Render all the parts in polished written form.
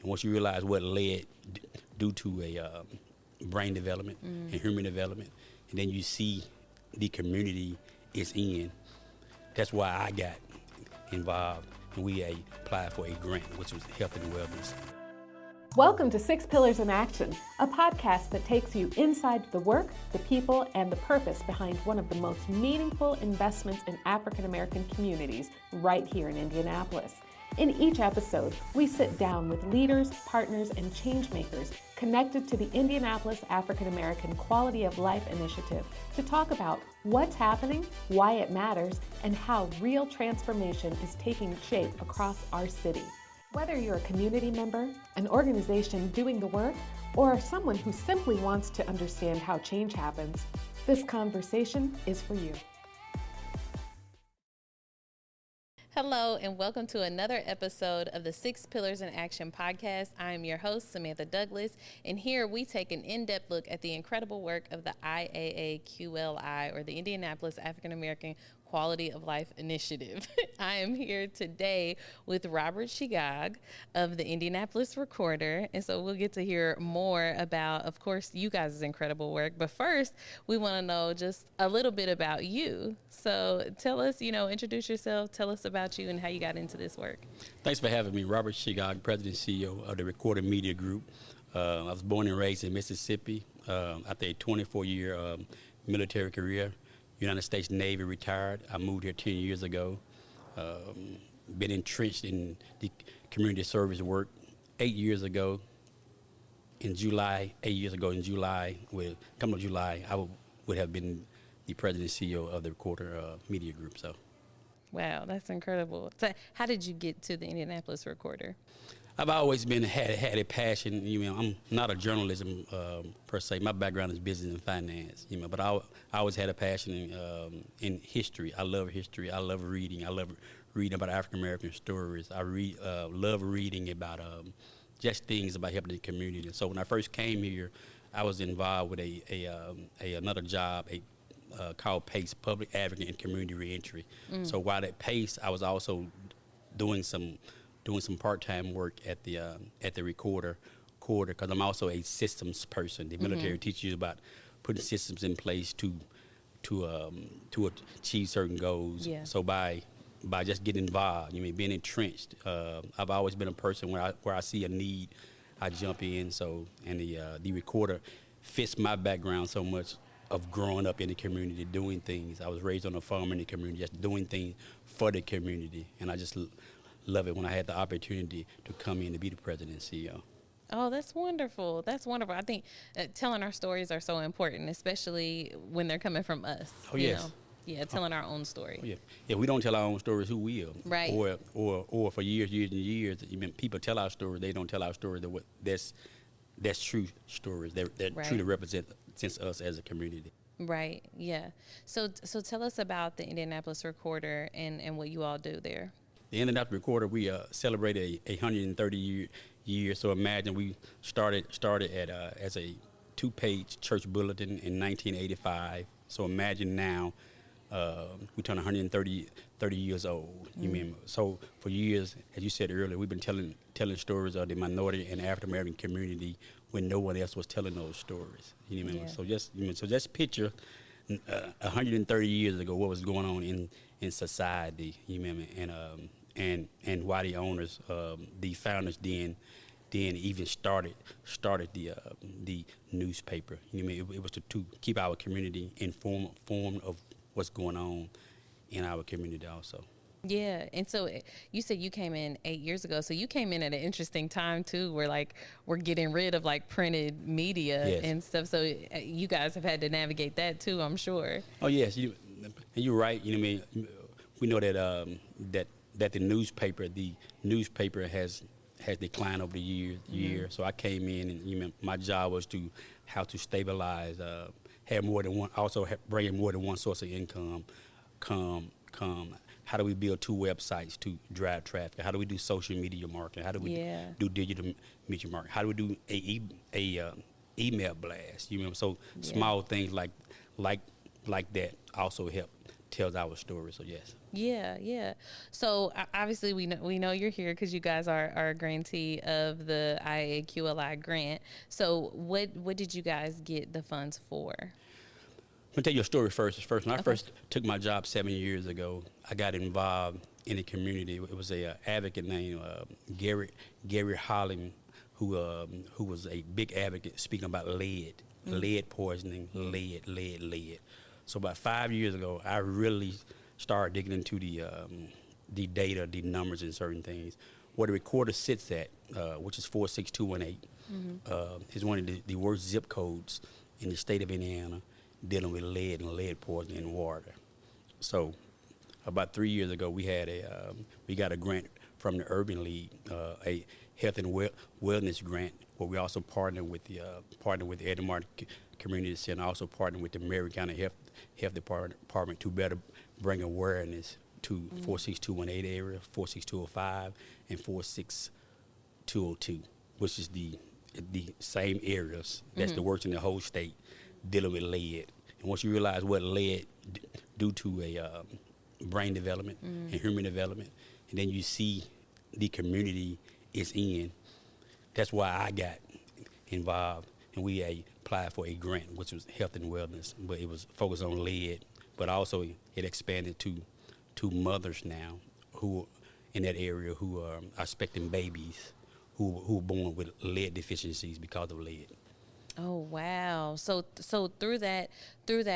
And once you realize what led due to a brain development and human development, and then you see the community it's in, that's why I got involved, and we applied for a grant, which was health and wellness. Welcome to Six Pillars in Action, a podcast that takes you inside the work, the people, and the purpose behind one of the most meaningful investments in African American communities right here in Indianapolis. In each episode, we sit down with leaders, partners, and change makers connected to the Indianapolis African American Quality of Life Initiative to talk about what's happening, why it matters, and how real transformation is taking shape across our city. Whether you're a community member, an organization doing the work, or someone who simply wants to understand how change happens, this conversation is for you. Hello, and welcome to another episode of the Six Pillars in Action podcast. I am your host, Samantha Douglas, and here we take an in-depth look at the incredible work of the IAAQLI, or the Indianapolis African American Quality of Life Initiative. I am here today with Robert Shigag of the Indianapolis Recorder, and so we'll get to hear more about, of course, you guys' incredible work. But first, we want to know just a little bit about you. So tell us, introduce yourself, tell us about you and how you got into this work. Thanks for having me. Robert Shigag, President and CEO of the Recorder Media Group. I was born and raised in Mississippi after a 24-year military career. United States Navy, retired. I moved here 10 years ago. Been entrenched in the community service work. 8 years ago, in July, coming up July, I would have been the president and CEO of the Recorder Media Group. So, wow, that's incredible. So how did you get to the Indianapolis Recorder? I've always had a passion. I'm not a journalism per se. My background is business and finance. But I always had a passion in history. I love history. I love reading. I love reading about African American stories. I love reading about just things about helping the community. So when I first came here, I was involved with another job called PACE, Public Advocate and Community Reentry. So while at PACE, I was also doing some part-time work at the Recorder, because I'm also a systems person. The military teaches you about putting systems in place to achieve certain goals. Yeah. So by just getting involved, being entrenched. I've always been a person where I see a need, I jump in. So the Recorder fits my background so much of growing up in the community, doing things. I was raised on a farm in the community, just doing things for the community, and I just love it when I had the opportunity to come in to be the president and CEO. Oh, that's wonderful. That's wonderful. I think telling our stories are so important, especially when they're coming from us. Oh, yes. Yeah, telling our own story. Oh, yeah. If we don't tell our own stories, who will? Right. Or for years and years, people tell our stories. They don't tell our stories. That's true stories. That right. Truly represents us as a community. Right. Yeah. So tell us about the Indianapolis Recorder and what you all do there. The Indianapolis Recorder, we celebrated a 130 year. So imagine we started at as a 2-page church bulletin in 1985. So imagine now we turn 130 years old. So for years, as you said earlier, we've been telling stories of the minority and African American community when no one else was telling those stories. Yeah. So just picture 130 years ago what was going on in society. And why the owners, the founders, then even started the newspaper. It was to keep our community informed of what's going on in our community also. Yeah, and so you said you came in 8 years ago, so you came in at an interesting time too, where we're getting rid of printed media. Yes. And stuff. So you guys have had to navigate that too, I'm sure. Oh yes, you're right. We know that the newspaper has declined over the year. So I came in, and my job was how to stabilize, have more than one, also bring in more than one source of income. How do we build 2 websites to drive traffic? How do we do social media marketing? How do we do digital media marketing? How do we do a email blast? So small things like that also help tells our story. So yes. Yeah, yeah. So obviously we know you're here because you guys are a grantee of the IAQLI grant. So what did you guys get the funds for? I'm gonna tell you a story first. When I first took my job 7 years ago, I got involved in the community. It was a advocate named Gary Holland, who was a big advocate speaking about lead poisoning, lead. So about 5 years ago, I really started digging into the data, the numbers, and certain things. Where the recorder sits at, which is 46218, is one of the worst zip codes in the state of Indiana, dealing with lead and lead poisoning in water. So about 3 years ago, we got a grant from the Urban League, a health and wellness grant, where we also partnered with the Eddie Martin Community Center, also partnered with the Marion County Health Department to better bring awareness to 46218 area, 46205, and 46202, which is the same areas that's the worst in the whole state, dealing with lead. And once you realize what lead do to a brain development and human development, and then you see the community is in, that's why I got involved, and we applied for a grant, which was health and wellness, but it was focused on lead, but also it expanded to mothers now who in that area who are expecting babies who are born with lead deficiencies because of lead. Oh wow! So through that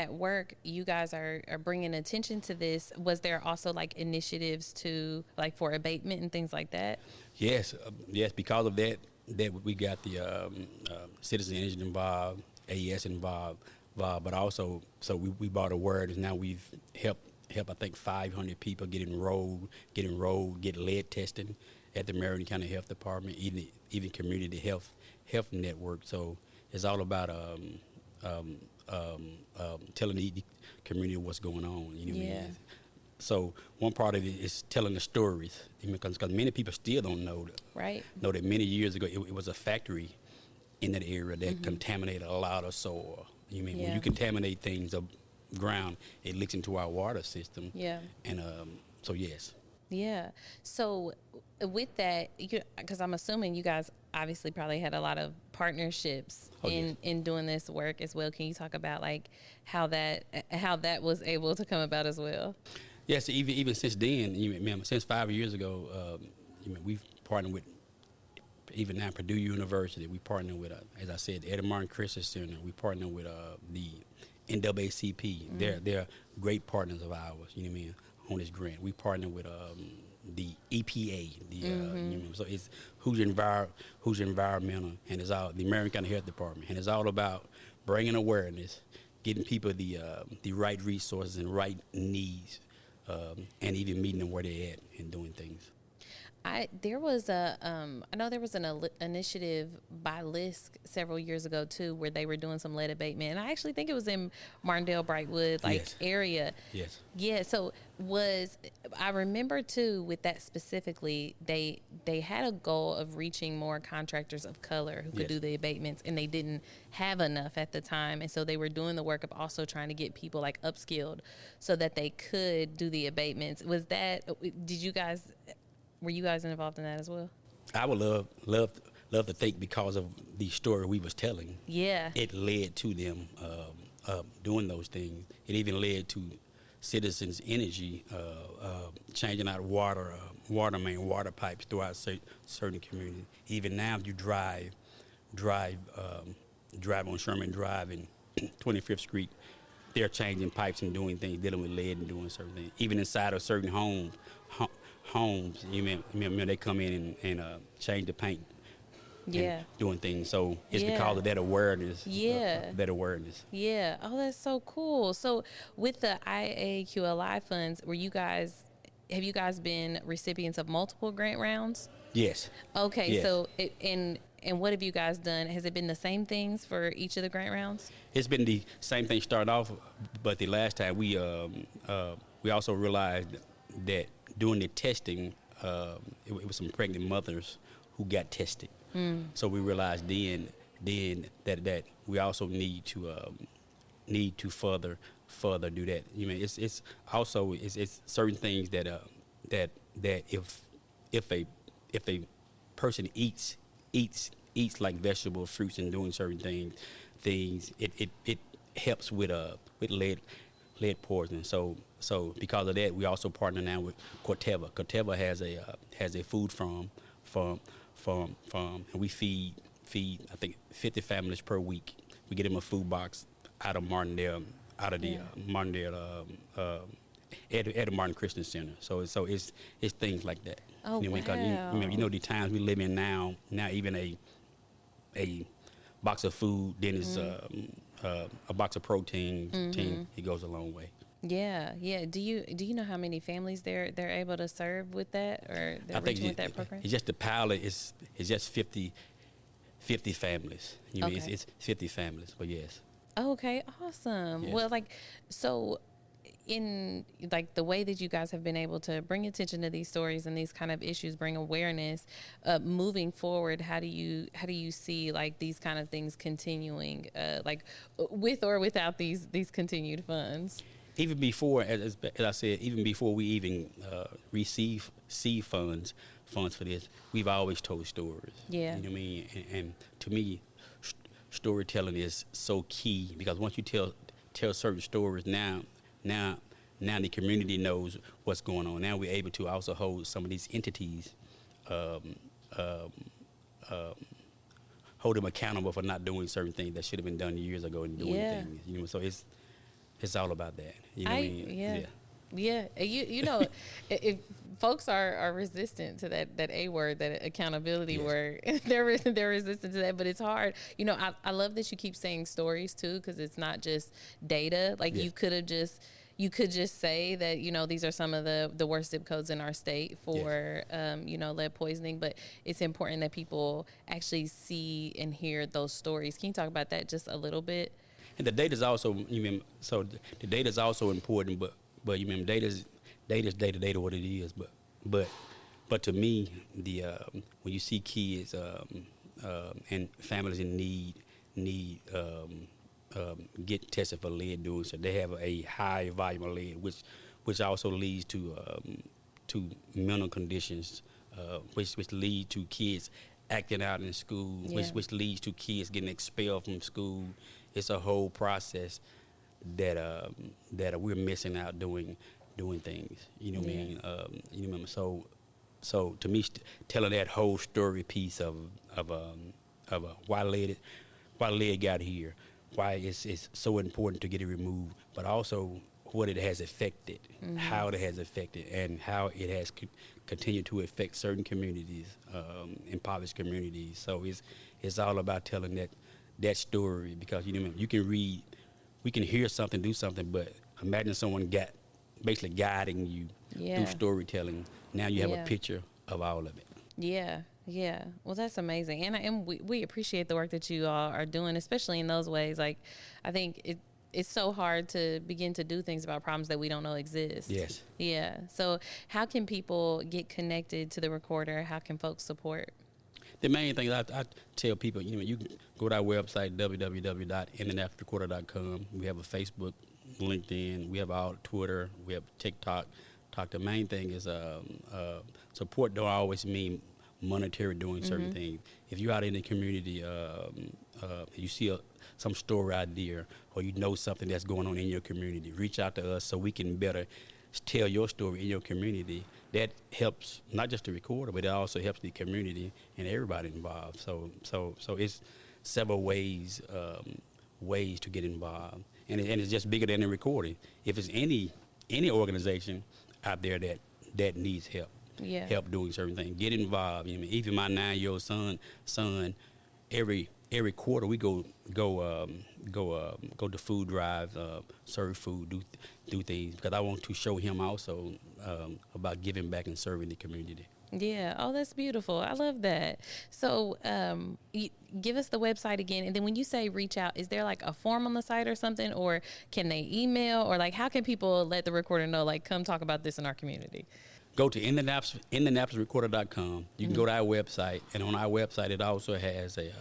work, you guys are bringing attention to this. Was there also like initiatives to like for abatement and things like that? Yes. Because of that we got the Citizen Energy involved, AES involved, but also so we brought awareness. Now we've helped I think 500 people get enrolled, get lead testing at the Marion County Health Department, even community health network. So it's all about telling the community what's going on. You know what I mean? So one part of it is telling the stories, because many people still don't know that many years ago it was a factory in that area that contaminated a lot of soil. You mean when you contaminate things of ground, it leaks into our water system. Yeah. And so yes. Yeah. So with that, because I'm assuming you guys obviously probably had a lot of partnerships in doing this work as well. Can you talk about like how that was able to come about as well? Yes. Even since then, since 5 years ago, we've partnered with even now Purdue University. We partnered with, as I said, the Eddie Martin Christian Center. We partnered with the NAACP. They're great partners of ours. You know what I mean? On this grant, we partner with the EPA. So it's who's environmental, and it's all the Marion County Health Department, and it's all about bringing awareness, getting people the right resources and right needs, and even meeting them where they're at and doing things. I know there was an initiative by LISC several years ago too, where they were doing some lead abatement, and I actually think it was in Martindale, Brightwood, area. Yes. Yeah. So I remember too with that specifically, they had a goal of reaching more contractors of color who could do the abatements, and they didn't have enough at the time, and so they were doing the work of also trying to get people like upskilled so that they could do the abatements. Were you guys involved in that as well? I would love to think because of the story we was telling. Yeah. It led to them doing those things. It even led to Citizens Energy changing out water main, water pipes throughout certain communities. Even now, you drive on Sherman Drive and 25th Street, they're changing pipes and doing things, dealing with lead and doing certain things. Even inside of certain homes, they come in and change the paint. Yeah. Doing things. So it's because of that awareness. Yeah. Yeah. Oh, that's so cool. So with the IAQLI funds, have you guys been recipients of multiple grant rounds? Yes. Okay. Yes. So and what have you guys done? Has it been the same things for each of the grant rounds? It's been the same thing started off, but the last time we also realized that doing the testing, it was some pregnant mothers who got tested. So we realized then that we also need to further further do that. You mean it's also it's certain things that that if a person eats like vegetables, fruits, and doing certain things it helps with lead poisoning. So because of that, we also partner now with Corteva. Corteva has a food farm, and we feed I think 50 families per week. We get them a food box out of Martindale, Martindale, at the Martin Christian Center. So it's things like that. Oh, you know, wow. you know the times we live in now even a box of food, then it's a box of protein. It goes a long way. Yeah. Do you know how many families they're able to serve with that, or they're reaching with that program? It's just the pilot. It's just 50 families. You know, Okay. it's 50 families. But yes. Okay, awesome. Yeah. Well, so in the way that you guys have been able to bring attention to these stories and these kind of issues, bring awareness, moving forward, how do you see these kind of things continuing, with or without these continued funds? Even before, as I said, even before we even receive funds for this, we've always told stories. Yeah. You know what I mean? And to me, storytelling is so key, because once you tell certain stories, now the community knows what's going on. Now we're able to also hold some of these entities, hold them accountable for not doing certain things that should have been done years ago and doing things. You know, so it's all about that. You know what I mean? Yeah. You know, if folks are resistant to that A word, that accountability word, they're resistant to that, but it's hard. You know, I love that you keep saying stories too, because it's not just data. You could just say that, you know, these are some of the worst zip codes in our state for, lead poisoning, but it's important that people actually see and hear those stories. Can you talk about that just a little bit? And the data is also, the data is also important, but you remember data what it is, but to me, when you see kids and families in need get tested for lead, doing so they have a high volume of lead, which also leads to mental conditions, which lead to kids acting out in school, which leads to kids getting expelled from school. It's a whole process that we're missing out doing things. You know what I mean? So to me, telling that whole story piece of why lead got here, why it's so important to get it removed, but also what it has affected, how it has affected, and how it has continued to affect certain communities, impoverished communities. So it's all about telling that story, because you can read, we can hear something, do something, but imagine someone basically guiding you through storytelling. Now you have a picture of all of it. Yeah. Well, that's amazing, and we appreciate the work that you all are doing, especially in those ways. I think it's so hard to begin to do things about problems that we don't know exist. Yes. Yeah. So how can people get connected to the Recorder? How can folks support? The main thing I tell people, you can go to our website, www.indianapolisrecorder.com. We have a Facebook, LinkedIn, we have our Twitter, we have TikTok. The main thing is support don't always mean monetary doing certain things. If you're out in the community, you see some story idea, or you know something that's going on in your community, reach out to us so we can better tell your story in your community. That helps not just the Recorder, but it also helps the community and everybody involved. So it's several ways to get involved, and it's just bigger than the Recorder. If it's any organization out there that needs help, help doing certain things, get involved. Even my 9-year-old son, every quarter we go to food drives, serve food, do things, because I want to show him also about giving back and serving the community. Yeah. Oh, that's beautiful. I love that. So give us the website again. And then when you say reach out, is there a form on the site or something, or can they email, or how can people let the Recorder know, come talk about this in our community? Go to IndianapolisRecorder.com. You can go to our website, and on our website it also has a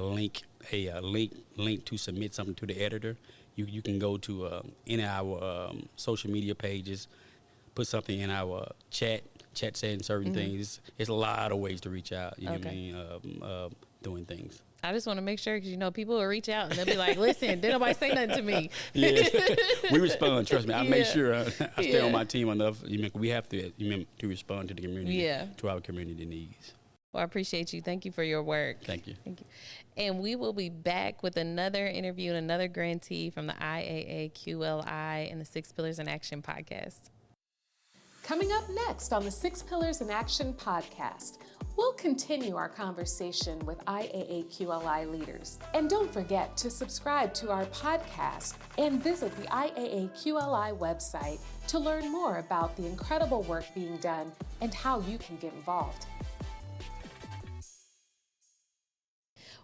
link to submit something to the editor. You can go to any of our social media pages, put something in our chat saying certain things. It's a lot of ways to reach out. You know what I mean? Doing things. I just want to make sure, because people will reach out and they'll be like, "Listen, did nobody say nothing to me?" Yeah, we respond. Trust me, I make sure I stay on my team enough. We have to respond to the community, to our community needs. Well, I appreciate you. Thank you for your work. Thank you. Thank you. And we will be back with another interview and another grantee from the IAAQLI and the Six Pillars in Action podcast. Coming up next on the Six Pillars in Action podcast, we'll continue our conversation with IAAQLI leaders. And don't forget to subscribe to our podcast and visit the IAAQLI website to learn more about the incredible work being done and how you can get involved.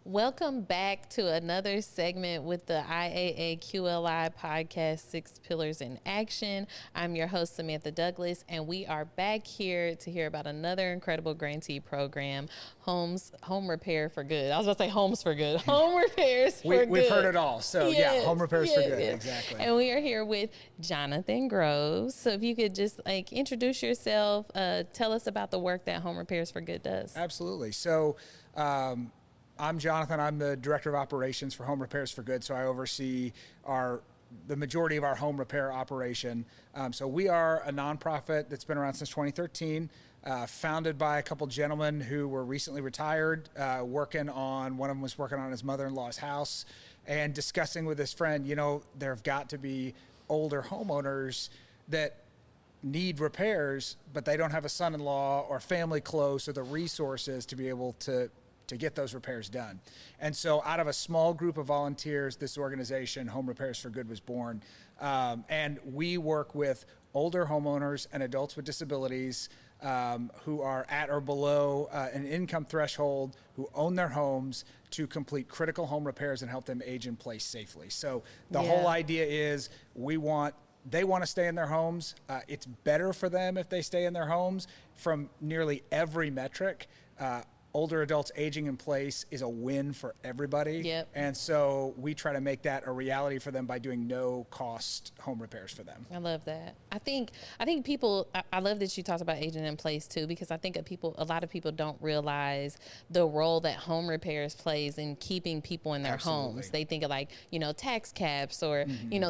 Welcome back to another segment with the IAAQLI podcast, Six Pillars in Action. I'm your host, Samantha Douglas, and we are back here to hear about another incredible grantee program, Home Repair for Good. I was about to say Homes for Good. Home Repairs for Good. We've heard it all. So yes, Home Repairs for Good. Yes. Exactly. And we are here with Jonathan Groves. So if you could just introduce yourself, tell us about the work that Home Repairs for Good does. Absolutely. So, I'm Jonathan. I'm the Director of Operations for Home Repairs for Good, so I oversee the majority of our home repair operation. So we are a nonprofit that's been around since 2013, founded by a couple gentlemen who were recently retired, one of them was working on his mother-in-law's house, and discussing with his friend, there have got to be older homeowners that need repairs, but they don't have a son-in-law or family close or the resources to be able to get those repairs done. And so out of a small group of volunteers, this organization, Home Repairs for Good, was born. And we work with older homeowners and adults with disabilities who are at or below an income threshold, who own their homes, to complete critical home repairs and help them age in place safely. So the whole idea is they want to stay in their homes. It's better for them if they stay in their homes. From nearly every metric, older adults aging in place is a win for everybody. Yep. And so we try to make that a reality for them by doing no cost home repairs for them. I love that. I think people, I love that you talked about aging in place too, because I think a lot of people don't realize the role that home repairs plays in keeping people in their homes. They think of tax caps or,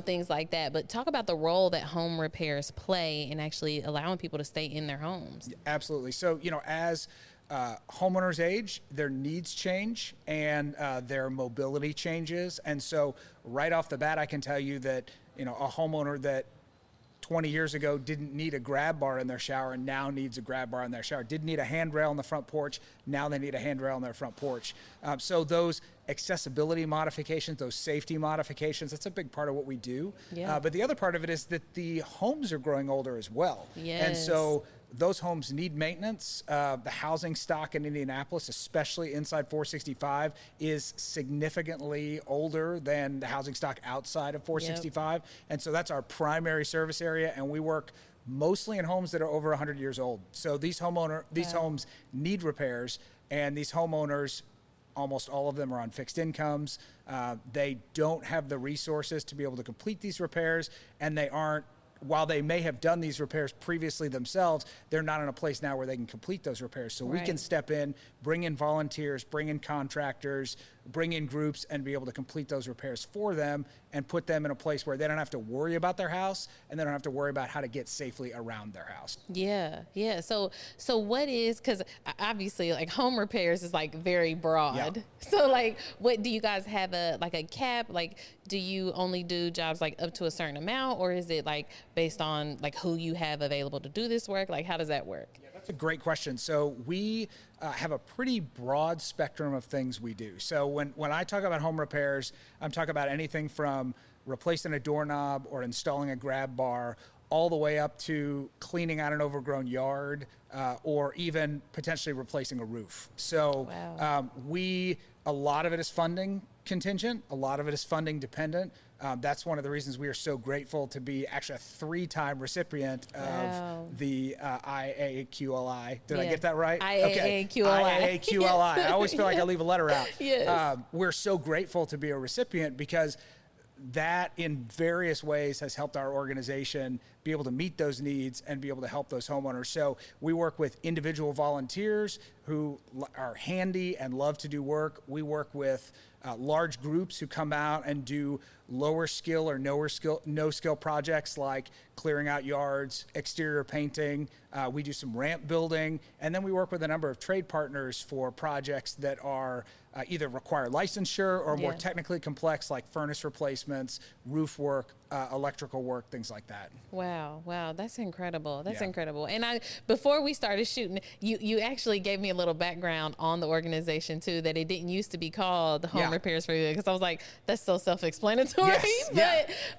things like that. But talk about the role that home repairs play in actually allowing people to stay in their homes. Absolutely. So, as homeowners age, their needs change and their mobility changes. And so right off the bat, I can tell you that, a homeowner that 20 years ago didn't need a grab bar in their shower and now needs a grab bar in their shower. Didn't need a handrail on the front porch. Now they need a handrail on their front porch. So those accessibility modifications, those safety modifications, that's a big part of what we do. Yeah. But the other part of it is that the homes are growing older as well. Yes. And so those homes need maintenance. The housing stock in Indianapolis, especially inside 465, is significantly older than the housing stock outside of 465. Yep. And so that's our primary service area, and we work mostly in homes that are over 100 years old. So these homes need repairs, and these homeowners, almost all of them are on fixed incomes. They don't have the resources to be able to complete these repairs, and while they may have done these repairs previously themselves, they're not in a place now where they can complete those repairs. So we can step in, bring in volunteers, bring in contractors, bring in groups, and be able to complete those repairs for them and put them in a place where they don't have to worry about their house and they don't have to worry about how to get safely around their house. Yeah. So what is, because obviously home repairs is very broad. Yeah. So what do you guys have a cap? Do you only do jobs up to a certain amount, or is it based on who you have available to do this work? How does that work? Yeah, that's a great question. So we have a pretty broad spectrum of things we do. So when I talk about home repairs, I'm talking about anything from replacing a doorknob or installing a grab bar, all the way up to cleaning out an overgrown yard, or even potentially replacing a roof. So a lot of it is funding contingent, a lot of it is funding dependent. That's one of the reasons we are so grateful to be actually a 3-time recipient of the IAAQLI. Did I get that right? IAAQLI. IAAQLI. I always feel like I leave a letter out. Yes. We're so grateful to be a recipient because that in various ways has helped our organization be able to meet those needs and be able to help those homeowners. So we work with individual volunteers who are handy and love to do work. We work with large groups who come out and do lower skill or no skill projects like clearing out yards, exterior painting. We do some ramp building, and then we work with a number of trade partners for projects that are either require licensure or more technically complex, like furnace replacements, roof work, electrical work, things like that. Wow, that's incredible. That's incredible. And before we started shooting, you actually gave me a little background on the organization too, that it didn't used to be called Home Repairs for Good, because I was like, that's so self-explanatory.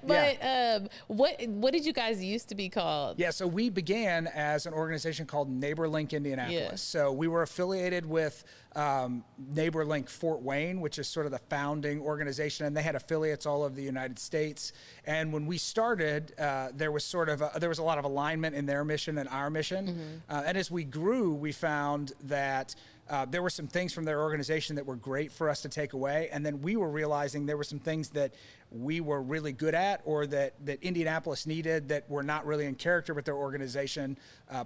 But what did you guys used to be called? Yeah, so we began as an organization called NeighborLink Indianapolis. Yeah. So we were affiliated with NeighborLink Fort Wayne, which is sort of the founding organization, and they had affiliates all over the United States. And when we started, there was a lot of alignment in their mission and our mission. And as we grew, we found that there were some things from their organization that were great for us to take away. And then we were realizing there were some things that we were really good at, or that Indianapolis needed, that were not really in character with their organization.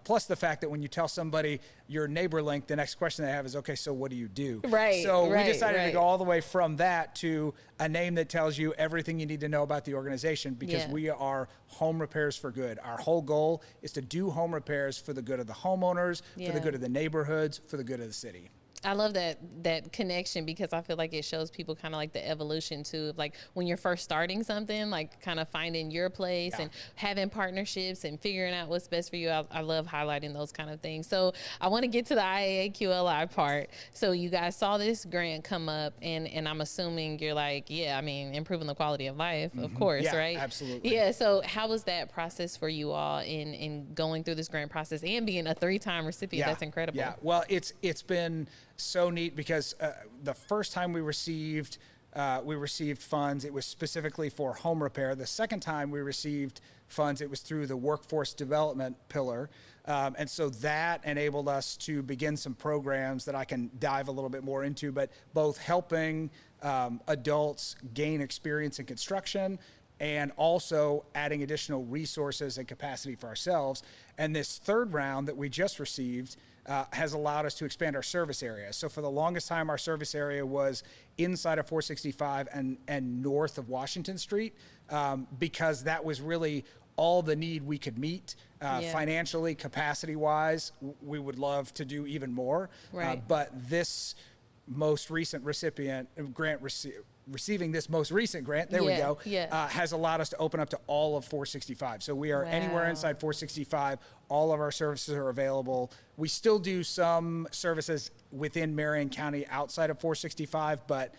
Plus the fact that when you tell somebody you're NeighborLink, the next question they have is, okay, so what do you do? Right. So we decided to go all the way from that to a name that tells you everything you need to know about the organization, because we are Home Repairs for Good. Our whole goal is to do home repairs for the good of the homeowners, for the good of the neighborhoods, for the good of the city. I love that connection, because I feel like it shows people kind of like the evolution too, of like when you're first starting something, like kind of finding your place and having partnerships and figuring out what's best for you. I love highlighting those kind of things. So I want to get to the IAAQLI part. So you guys saw this grant come up, and I'm assuming you're like, improving the quality of life, of course, right? Absolutely. Yeah. So how was that process for you all in going through this grant process and being a 3-time recipient? That's incredible. Yeah. Well, it's been so neat, because the first time we received funds, it was specifically for home repair. The second time we received funds, it was through the workforce development pillar. And so that enabled us to begin some programs that I can dive a little bit more into, but both helping adults gain experience in construction and also adding additional resources and capacity for ourselves. And this third round that we just received has allowed us to expand our service area. So for the longest time, our service area was inside of 465 and north of Washington Street, because that was really all the need we could meet. Financially, capacity-wise, we would love to do even more. Right. But this most recent receiving this most recent grant, has allowed us to open up to all of 465. So we are anywhere inside 465. All of our services are available. We still do some services within Marion County outside of 465, but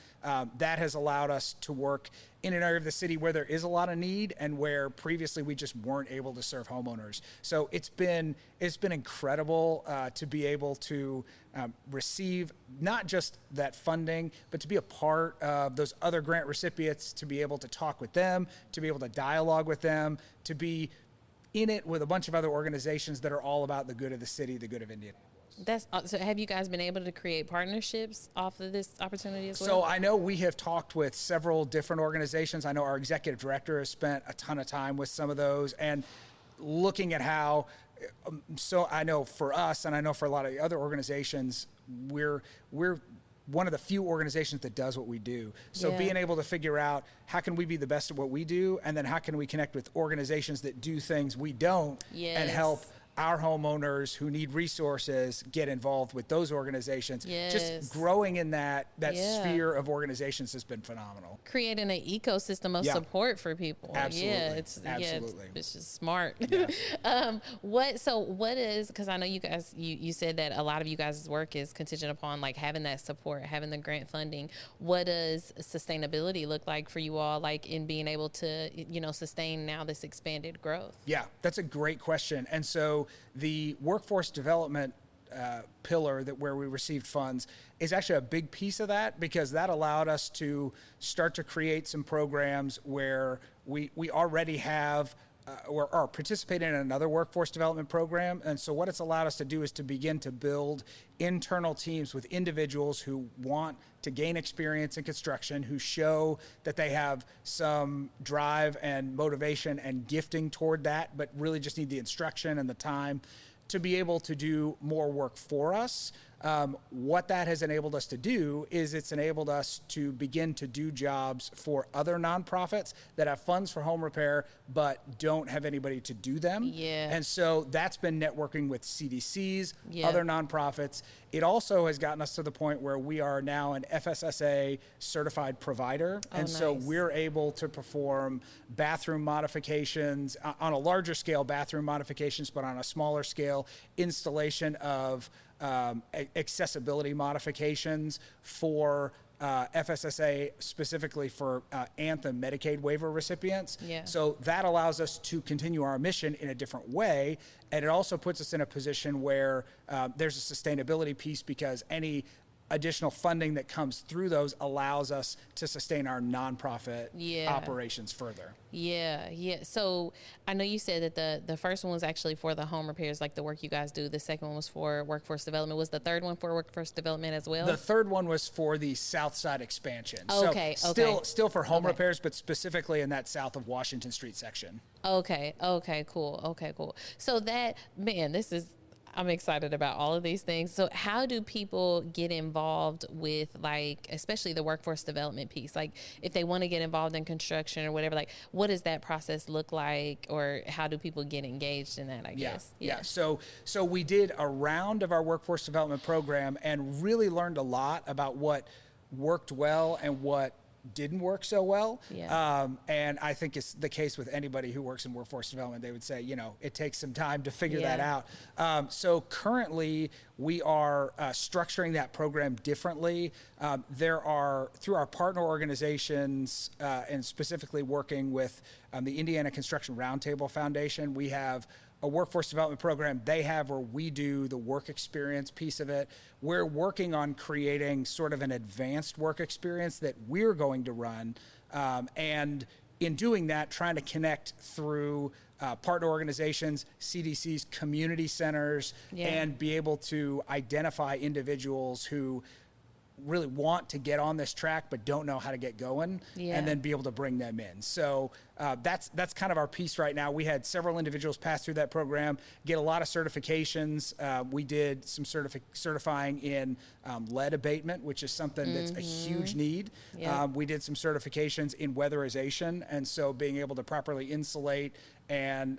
that has allowed us to work in an area of the city where there is a lot of need and where previously we just weren't able to serve homeowners. So it's been incredible to be able to receive not just that funding, but to be a part of those other grant recipients, to be able to talk with them, to be able to dialogue with them, to be in it with a bunch of other organizations that are all about the good of the city, the good of Indiana. So have you guys been able to create partnerships off of this opportunity as well? So I know we have talked with several different organizations. I know our executive director has spent a ton of time with some of those and looking at how, so I know for us, and I know for a lot of the other organizations, we're one of the few organizations that does what we do. So being able to figure out how can we be the best at what we do, and then how can we connect with organizations that do things we don't and help our homeowners who need resources get involved with those organizations. Just growing in that sphere of organizations has been phenomenal. Creating an ecosystem of support for people. Absolutely. It's just smart. What is, because I know you guys, you said that a lot of you guys' work is contingent upon like having that support, having the grant funding. What does sustainability look like for you all, like in being able to, sustain now this expanded growth? Yeah, that's a great question. And so the workforce development pillar where we received funds is actually a big piece of that, because that allowed us to start to create some programs where we already have or are participating in another workforce development program. And so what it's allowed us to do is to begin to build internal teams with individuals who want to gain experience in construction, who show that they have some drive and motivation and gifting toward that, but really just need the instruction and the time to be able to do more work for us. What that has enabled us to do is it's enabled us to begin to do jobs for other nonprofits that have funds for home repair but don't have anybody to do them. Yeah. And so that's been networking with CDCs, other nonprofits. It also has gotten us to the point where we are now an FSSA certified provider. And so we're able to perform bathroom modifications on a larger scale, bathroom modifications, but on a smaller scale, installation of accessibility modifications for FSSA, specifically for Anthem Medicaid waiver recipients. Yeah. So that allows us to continue our mission in a different way. And it also puts us in a position where there's a sustainability piece, because any additional funding that comes through those allows us to sustain our nonprofit operations further. Yeah. So I know you said that the first one was actually for the home repairs, like the work you guys do. The second one was for workforce development. Was the third one for workforce development as well? The third one was for the South Side expansion. Okay. So still for home repairs, but specifically in that south of Washington Street section. Okay, cool. So I'm excited about all of these things. So how do people get involved with, like, especially the workforce development piece? Like, if they want to get involved in construction or whatever, like, what does that process look like, or how do people get engaged in that, I guess? Yeah. So we did a round of our workforce development program and really learned a lot about what worked well and what didn't work so well. And I think it's the case with anybody who works in workforce development. They would say, it takes some time to figure that out. So currently we are structuring that program differently. There are, through our partner organizations, and specifically working with the Indiana Construction Roundtable Foundation, we have a workforce development program they have where we do the work experience piece of it. We're working on creating sort of an advanced work experience that we're going to run. And in doing that, trying to connect through partner organizations, CDCs, community centers, and be able to identify individuals who really want to get on this track but don't know how to get going, and then be able to bring them in. So that's kind of our piece right now. We had several individuals pass through that program, get a lot of certifications. We did some certifying in lead abatement, which is something that's a huge need. We did some certifications in weatherization, and so being able to properly insulate, and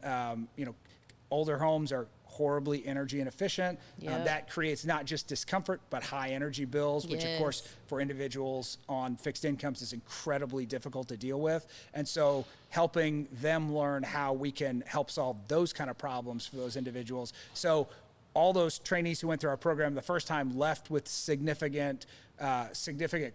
older homes are horribly energy inefficient. That creates not just discomfort, but high energy bills, which of course for individuals on fixed incomes is incredibly difficult to deal with. And so helping them learn how we can help solve those kind of problems for those individuals. So all those trainees who went through our program the first time left with significant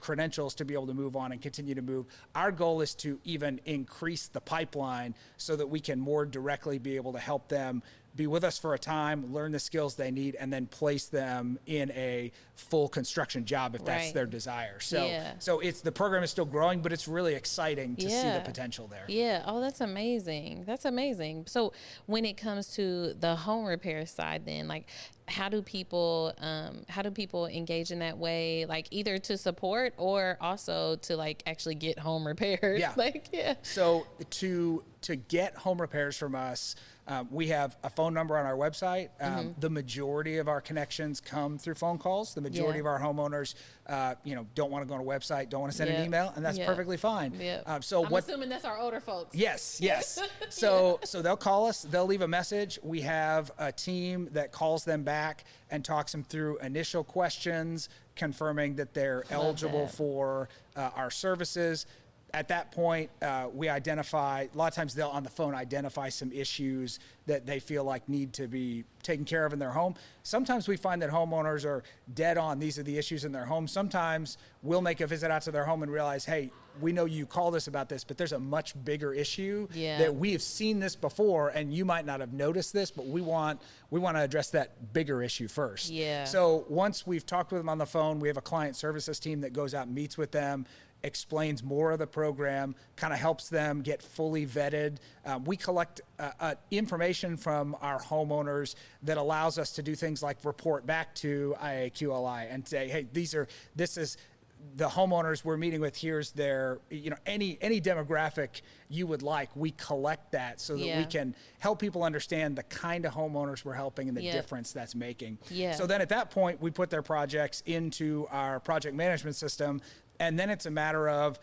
credentials to be able to move on and continue to move. Our goal is to even increase the pipeline so that we can more directly be able to help them be with us for a time, learn the skills they need, and then place them in a full construction job if that's their desire. So it's, the program is still growing, but it's really exciting to see the potential there. Yeah. Oh, that's amazing. So when it comes to the home repair side, then, like, how do people engage in that way, like either to support or also to, like, actually get home repairs? So to get home repairs from us, we have a phone number on our website. The majority of our connections come through phone calls. The majority of our homeowners, don't want to go on a website, don't want to send an email, and that's perfectly fine. So I'm assuming that's our older folks. Yes. So they'll call us, they'll leave a message. We have a team that calls them back and talks them through initial questions, confirming that they're eligible for our services. At that point, we identify, a lot of times they'll on the phone identify some issues that they feel like need to be taken care of in their home. Sometimes we find that homeowners are dead on, these are the issues in their home. Sometimes we'll make a visit out to their home and realize, hey, we know you called us about this, but there's a much bigger issue that we have seen this before, and you might not have noticed this, but we want to address that bigger issue first. So once we've talked with them on the phone, we have a client services team that goes out and meets with them, explains more of the program, kind of helps them get fully vetted. We collect information from our homeowners that allows us to do things like report back to IAQLI and say, hey, this is the homeowners we're meeting with. Here's their, any demographic you would like. We collect that so that we can help people understand the kind of homeowners we're helping and the difference that's making. So then at that point, we put their projects into our project management system. And then it's a matter of,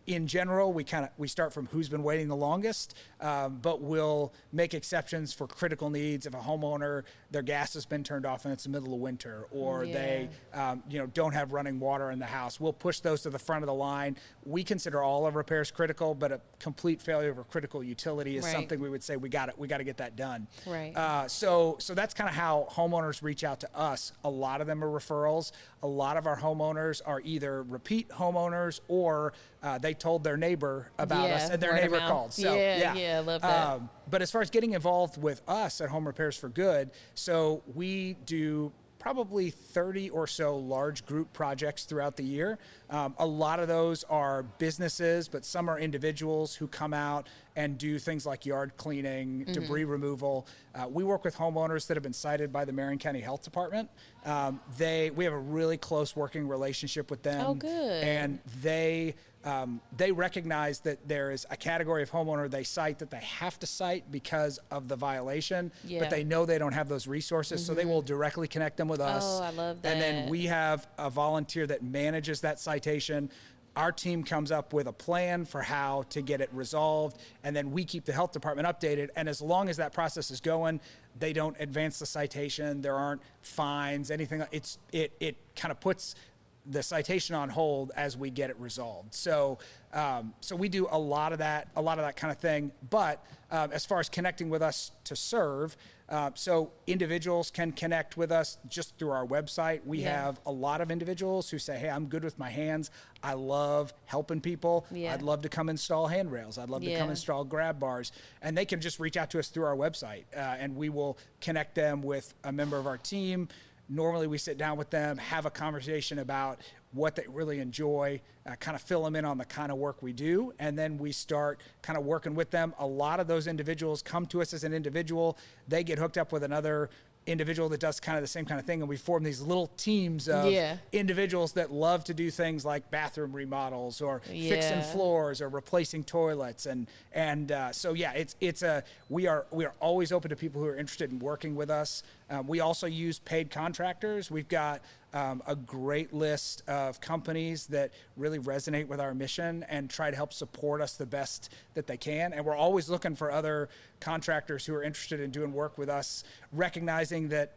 in general, we start from who's been waiting the longest, but we'll make exceptions for critical needs. If a homeowner, their gas has been turned off and it's the middle of winter, or they don't have running water in the house, we'll push those to the front of the line. We consider all of repairs critical, but a complete failure of a critical utility is something we would say we got to get that done. So that's kind of how homeowners reach out to us. A lot of them are referrals. A lot of our homeowners are either repeat homeowners or they told their neighbor about us and their neighbor called. So I love that. But as far as getting involved with us at Home Repairs for Good, so we do probably 30 or so large group projects throughout the year. A lot of those are businesses, but some are individuals who come out and do things like yard cleaning, debris removal. We work with homeowners that have been cited by the Marion County Health Department. We have a really close working relationship with them. Oh, good. And they recognize that there is a category of homeowner they cite that they have to cite because of the violation, but they know they don't have those resources, so they will directly connect them with us. Oh, I love that. And then we have a volunteer that manages that citation. Our team comes up with a plan for how to get it resolved, and then we keep the health department updated. And as long as that process is going, they don't advance the citation. There aren't fines, anything. It kind of puts the citation on hold as we get it resolved. So we do a lot of that kind of thing. But as far as connecting with us to serve, so individuals can connect with us just through our website. We have a lot of individuals who say, hey, I'm good with my hands. I love helping people. I'd love to come install handrails. I'd love to come install grab bars. And they can just reach out to us through our website, and we will connect them with a member of our team. Normally we sit down with them, have a conversation about what they really enjoy, kind of fill them in on the kind of work we do, and then we start kind of working with them. A lot of those individuals come to us as an individual. They get hooked up with another individual that does kind of the same kind of thing, and we form these little teams of individuals that love to do things like bathroom remodels or fixing floors or replacing toilets, and we are always open to people who are interested in working with us. We also use paid contractors. We've got a great list of companies that really resonate with our mission and try to help support us the best that they can. And we're always looking for other contractors who are interested in doing work with us, recognizing that,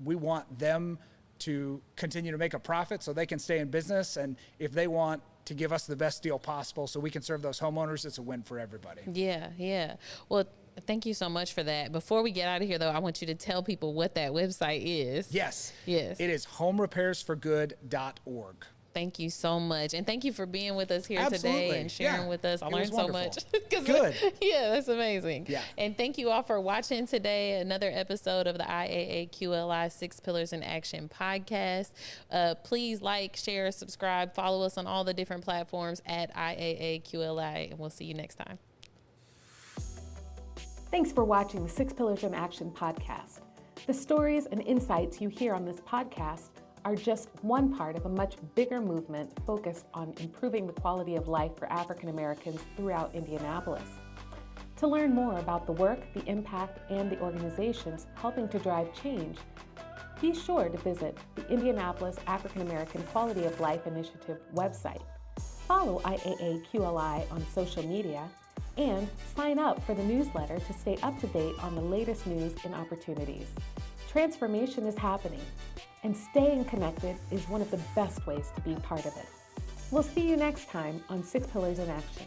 we want them to continue to make a profit so they can stay in business. And if they want to give us the best deal possible so we can serve those homeowners, it's a win for everybody. Yeah. Well, thank you so much for that. Before we get out of here, though, I want you to tell people what that website is. Yes. It is homerepairsforgood.org. Thank you so much. And thank you for being with us here today and sharing with us. I learned so much. Good. That's amazing. Yeah. And thank you all for watching today, another episode of the IAAQLI 6 Pillars in Action podcast. Please like, share, subscribe, follow us on all the different platforms at IAAQLI, and we'll see you next time. Thanks for watching the 6 Pillars in Action podcast. The stories and insights you hear on this podcast are just one part of a much bigger movement focused on improving the quality of life for African Americans throughout Indianapolis. To learn more about the work, the impact, and the organizations helping to drive change, be sure to visit the Indianapolis African American Quality of Life Initiative website. Follow IAAQLI on social media and sign up for the newsletter to stay up to date on the latest news and opportunities. Transformation is happening, and staying connected is one of the best ways to be part of it. We'll see you next time on 6 Pillars in Action.